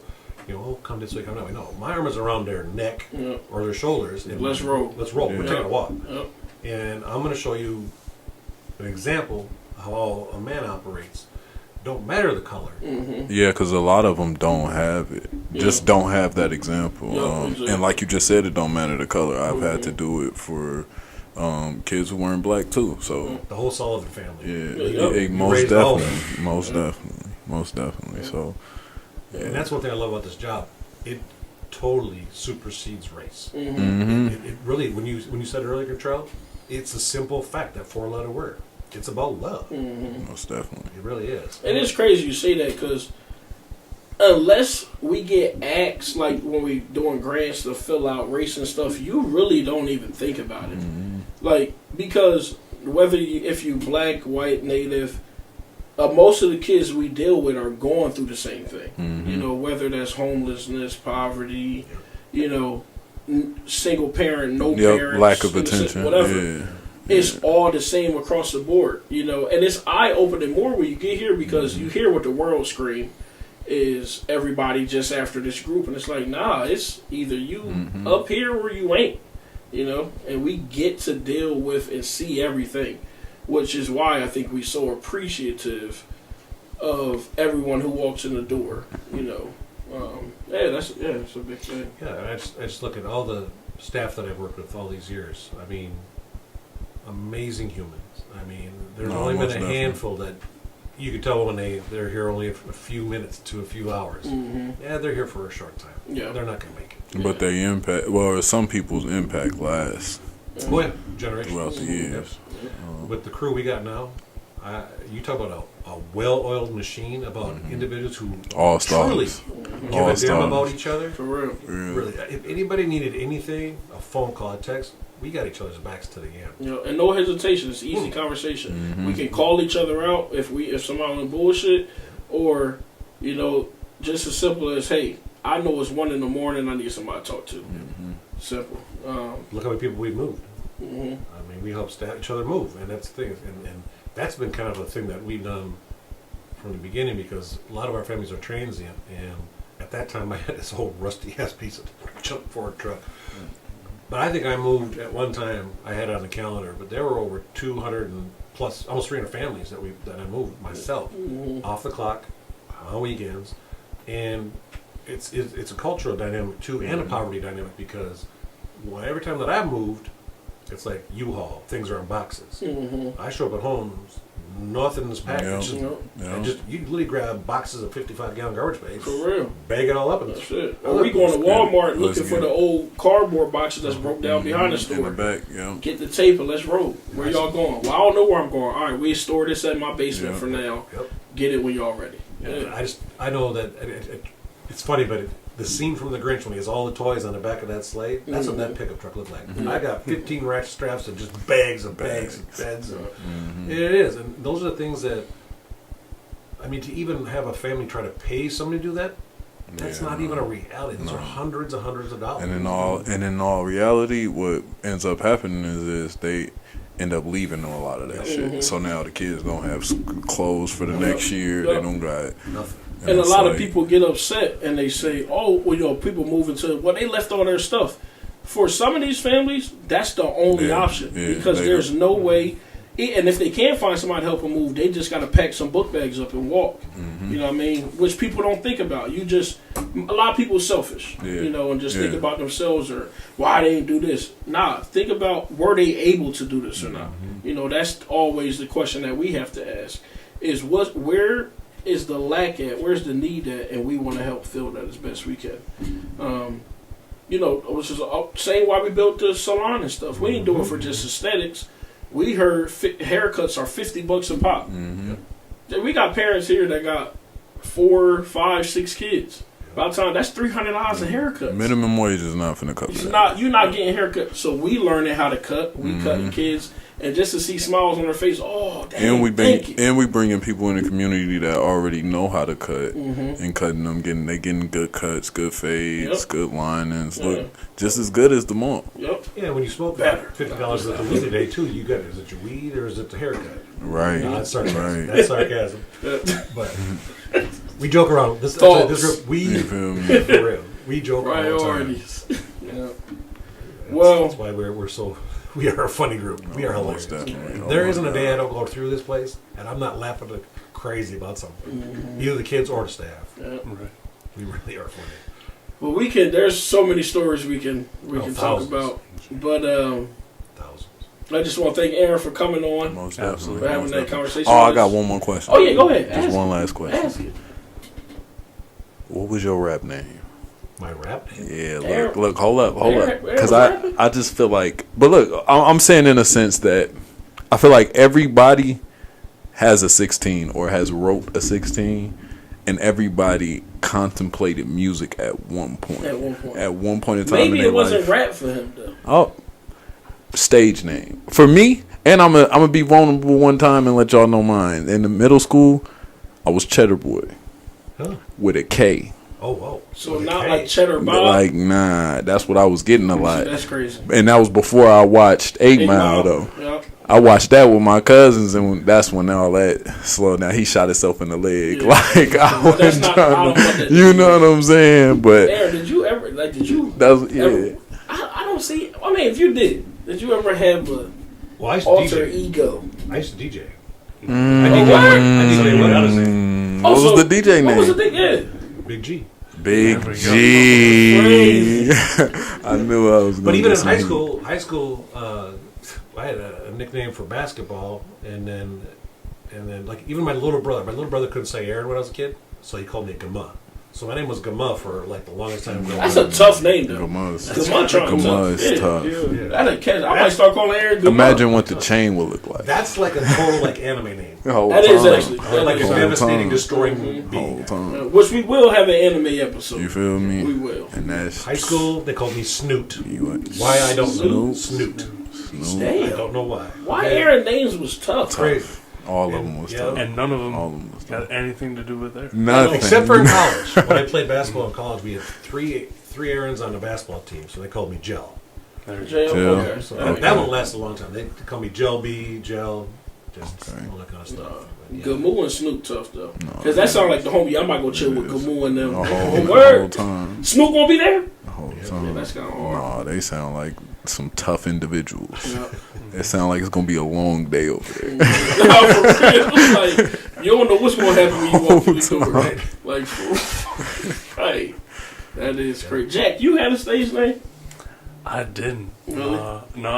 oh, come this way, come that way. No, my arm is around their neck or their shoulders. And Let's roll. Let's roll. We're Yeah. taking a walk. Yep. And I'm going to show you an example of how a man operates. Don't matter the color. Mm-hmm. Yeah, because a lot of them don't have it. just don't have that example. Yeah, exactly. And like you just said, it don't matter the color. I've had to do it for kids who weren't black too. So The whole Sullivan family. most raised all of definitely, most definitely. So And that's one thing I love about this job. It totally supersedes race. Mm-hmm. It really, when you said earlier, Charles, it's a simple fact, that 4-letter word. It's about love. most definitely. It really is. And it's crazy you say that because unless we get asked, like when we doing grants to fill out race and stuff, you really don't even think about it. Like, because whether if you black, white, native, most of the kids we deal with are going through the same thing. You know, whether that's homelessness, poverty, you know, single parent, no parents, lack of attention, whatever. It's all the same across the board, you know, and it's eye-opening more when you get here because you hear what the world scream is everybody just after this group, and it's like, nah, it's either you up here or you ain't, you know, and we get to deal with and see everything, which is why I think we're so appreciative of everyone who walks in the door, you know. It's a big thing. Yeah, I just look at all the staff that I've worked with all these years. I mean, amazing humans. I mean, there's only been a handful that you can tell when they're here only a few minutes to a few hours. Yeah, they're here for a short time. Yeah, they're not going to make it. But they impact. Well, some people's impact lasts Generations throughout the years. With the crew we got now, you talk about a well-oiled machine, about individuals who all truly stars, give a damn about each other. For real. Really, if anybody needed anything, a phone call, a text, we got each other's backs to the end. You know, and no hesitation. It's easy conversation. We can call each other out if somebody on bullshit, or you know, just as simple as, hey, I know it's 1 a.m. I need somebody to talk to. Simple. Look how many people we've moved. I mean, we help each other move, and that's the thing. And that's been kind of a thing that we've done from the beginning, because a lot of our families are transient, and at that time I had this old rusty ass piece of junk Ford truck. But I think I moved at one time, I had it on the calendar, but there were over 200 and plus, almost 300 families that I moved myself off the clock on weekends. And it's a cultural dynamic too, and a poverty dynamic, because every time that I moved, it's like U-Haul, things are in boxes. I show up at home, nothing's packaged. You literally grab boxes of 55-gallon garbage bags. For real. Bag it all up. And that's it. Or we going to Walmart looking for the old cardboard boxes that's broke down behind the store. In the back, Get the tape and let's roll. Where y'all going? Well, I don't know where I'm going. All right, we store this at my basement for now. Get it when y'all ready. I know that it's funny, but the scene from The Grinch when he has all the toys on the back of that sleigh, that's what that pickup truck looked like. I got 15 ratchet straps and just bags and bags and beds. And it is. And those are the things that, I mean, to even have a family try to pay somebody to do that, that's not even a reality. Those are hundreds and hundreds of dollars. And in all reality, what ends up happening is they end up leaving on a lot of that shit. So now the kids don't have clothes for the next year. They don't got nothing. And a lot of people get upset and they say, oh, well, you know, people moving to, well, they left all their stuff. For some of these families, that's the only option, because there's no way. And if they can't find somebody to help them move, they just got to pack some book bags up and walk. You know what I mean? Which people don't think about. A lot of people are selfish, you know, and just think about themselves, or why they didn't do this. Nah, think about, were they able to do this or not? You know, that's always the question that we have to ask, is where is the lack at? Where's the need at? And we want to help fill that as best we can. You know, which is saying why we built the salon and stuff. We ain't doing it for just aesthetics. We heard haircuts are $50 a pop. We got parents here that got 4, 5, 6 kids. By the time, that's $300 a haircut. Minimum wage is not finna cut that. You're not getting haircut. So we learning how to cut. We cutting kids. And just to see smiles on their face, oh, damn, and we bringing people in the community that already know how to cut, and cutting them, getting good cuts, good fades, good linings, look just as good as the mall. Yeah, when you smoke that $50 at the weed today too, you got, is it your weed or is it the haircut? Right. No, that's sarcasm. That's sarcasm. But we joke around. This group, for real. We joke around all the time. That's why we are a funny group. We are hilarious. There isn't a day I don't go through this place and I'm not laughing crazy about something. Either the kids or the staff. Right. We really are funny. Well, there's so many stories we can talk thousands. about. But Thousands. I just want to thank Aaron for coming on, Most for definitely. having Most that definitely. conversation. Oh, I with got us. one more question. Oh yeah, go ahead. Just Ask one it. last question. Ask it. What was your rap name? My rap name? Yeah, Aaron- look, hold up, Aaron- because Aaron I just feel like, but look, I'm saying in a sense that I feel like everybody has a 16 or has wrote a 16, and everybody contemplated music at one point. At one point. At one point in time, Maybe in their it wasn't life. rap for him though. Oh, stage name for me, and I'm gonna be vulnerable one time and let y'all know mine. In the middle school, I was Cheddar Boy Huh. with a K. Oh, whoa. So With a not K. like Cheddar Bob. Like, nah, that's what I was getting a lot. That's crazy. And that was before I watched 8 Mile, though. Yeah. I watched that with my cousins, and that's when all that slowed down. He shot himself in the leg. Yeah. Like, I But that's wasn't not- I trying don't want to, that. you know what I'm saying? But Aaron, did you ever that's, yeah. ever, I don't see. I mean, if you did you ever have a Well, I used to alter DJ. ego? I used to DJ. Mm. I DJ. what? I DJ what else? What Also, was the DJ What was the name? thing? Yeah. Big G. Big There we G. I knew I was going But to even in get high some school, I had a nickname for basketball, and then like even my little brother couldn't say Aaron when I was a kid, so he called me Gama. So my name was Gama for like the longest time. That's a tough name though. Gamas. Gamatron is tough. Yeah. That's a catch. I might start calling Aaron. Gamma. Imagine what the chain would look like. That's like a total like anime name. The whole That is time. actually Like a Whole devastating, time. destroying Mhm. being. Whole time. Which we will have an anime episode. You feel me? We will. And that's High school, they called me Snoot. You, Why I don't know. Snoop. Snoot. Snoop. I Damn. don't know why. Why Okay. Aaron names was tough? Crazy. All of them was Yeah. tough. And none of them All of them was tough. got anything to do with that. Nothing. Except for in college. When I played basketball in college, we had three Aarons on the basketball team, so they called me Gel. There you go. Jail. Jail. Okay. So Okay. that one lasted a long time. They call me Gel B, Gel, just Okay. all that kind of stuff. But, yeah. Gamu and Snoop tough though. No. Cause that sound like the homie. I might go chill with It is. Gamu and them. The whole Word. time. Snoop gonna be there? The whole Yeah, Yeah, time. that's kind of hard. Nah, they sound like some tough individuals. Yeah. It sound like it's gonna be a long day over there. No, for real. Like, you don't know what's gonna happen when you walk through the door. Right. Like, right. That is crazy. Jack, you had a stage name? I didn't. Really? No,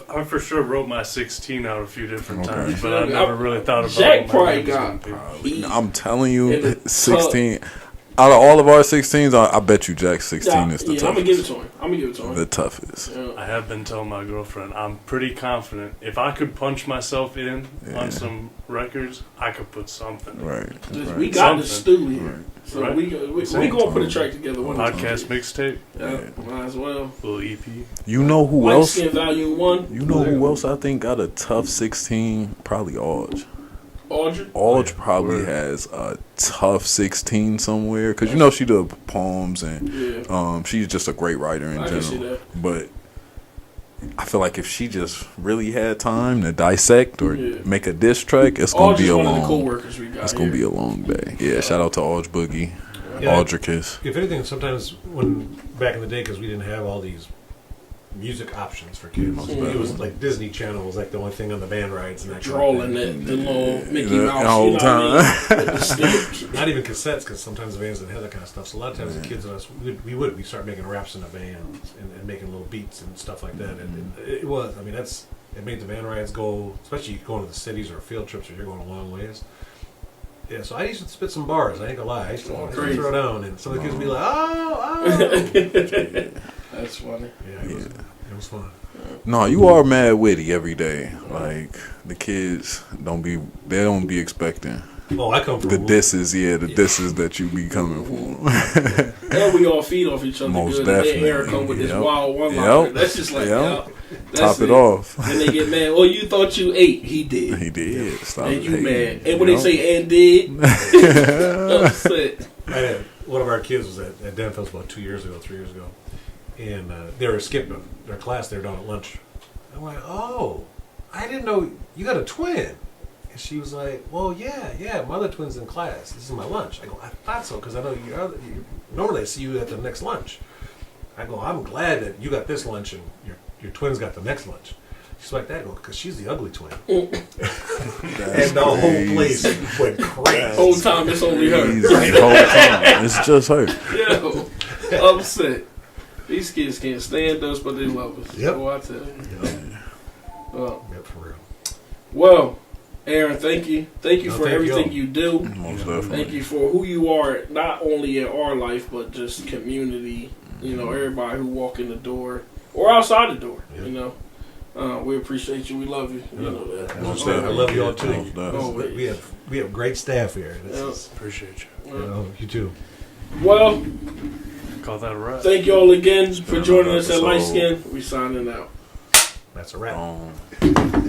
I for sure wrote my 16 out a few different Okay. times, but I never really thought about Jack what my probably name was got gonna be. He- I'm telling In you, the 16. Out of all of our 16s, I bet you Jack's 16 is the I'm gonna give it toughest. to him. The toughest. Yeah. I have been telling my girlfriend I'm pretty confident if I could punch myself in Yeah. on some records, I could put something. Right. Just- right. We got the Something. stew here, Right. so Right. we Same gonna put a track together one time. Podcast mixtape, Yeah, might as well. little E EP. You know who White else? Skin Volume 1. You know who else I think got a tough 16? Probably Alge. Audrey. Alge probably Word. has a tough 16 somewhere because you know she does poems and Yeah, she's just a great writer in I can see general. that. But I feel like if she just really had time to dissect or Yeah. make a diss track, it's gonna be Audrey's a one of the long. co-workers we got It's gonna here. be a long day. Yeah, shout out to Alge Boogie, Yeah. Aldricus. If anything, sometimes when back in the day, because we didn't have all these music options for kids, Most it was like Disney Channel was like the only thing on the van rides and that kind of Drawing thing. that the little Mickey The Mouse, whole you know what I mean? time. With the stick. Not even cassettes, because sometimes the vans didn't have that kind of stuff. So a lot of times the kids and us, we start making raps in the van and making little beats and stuff like that. And it was, I mean, it made the van rides go, especially going to the cities or field trips or you're going a long ways. Yeah, so I used to spit some bars. I ain't gonna lie. I used to Crazy. throw down, and some of the kids would be like, "Oh." That's funny. Yeah, it was fun. No, you are mad witty every day. Like the kids don't be expecting Oh, I come from the disses that you be coming for. And we all feed off each other Most good. And then definitely. Aaron come with this Yep. wild one-liner. Yep. That's just like, Yep. that's Top it off. And they get mad. Oh, you thought you ate. He did. He did. Stop And you hating. mad. And when they Yep. say and did, upset. I had one of our kids was at Denfeld about 3 years ago, and they were skipping their class. They were down at lunch. I'm like, "Oh, I didn't know you got a twin." And she was like, "Well, yeah, my other twin's in class. This is my lunch." I go, "I thought so because I know you normally I see you at the next lunch." I go, "I'm glad that you got this lunch and your twin's got the next lunch." She's like that, because she's the ugly twin. That's And the whole crazy. place went crazy. Whole time it's only her. Crazy. The whole time. It's just her. Yo, Upset. These kids can't stand us, but they love us. Yep. Oh, I tell you. Yep, for real. Well, Aaron, thank you. Thank you No, for thank everything you. you do. Most definitely. Thank you for who you are, not only in our life, but just community. You know, everybody who walk in the door or outside the door. Yeah. You know, we appreciate you. We love you. You know that. Most I love you all too. Most definitely. Always. We have great staff here. This Yeah. is, Appreciate you. you too. Well, Call that a wrap. thank you all again for been joining another us at Light episode. Skin. We signing out. That's a wrap.